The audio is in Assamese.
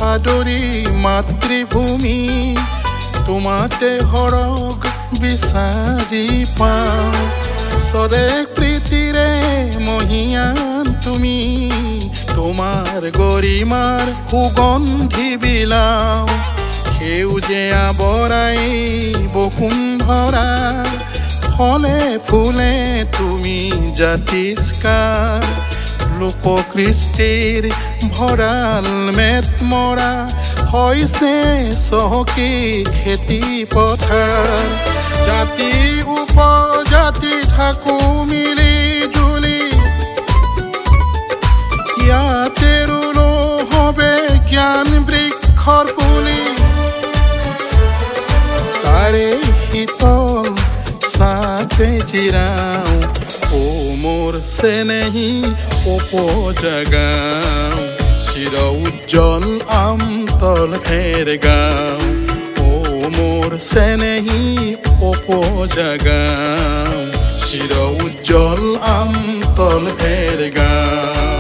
সাদৰী মাতৃভূমি তোমাতে হৰক বিচাৰি পাওঁ স্বদেশ প্ৰীতিৰে মহিয়ান তুমি তোমাৰ গৰিমাৰ সুগন্ধি বিলাও সেউজীয়া বৰাই বসুন্ধৰা ফলে ফুলে তুমি জাতিষ্কাৰ লোককৃষ্টিৰ ভঁৰাল মেট মৰা হৈছে চহকী খেতি পথাৰ জাতি উপজাতি থাকো মিলি জুলি ইয়াতে ৰুলো হবে জ্ঞান বৃক্ষৰ পুলি তাৰে শীতল ছাতে জিৰাও ও মোৰ চেনেহী উপজাগাঁও চিৰ উজ্জ্বল আমতল ফেৰগাঁও ও মোৰ চেনেহী উপজাগাঁও চিৰ উজ্জ্বল আমতল ফেৰগাঁও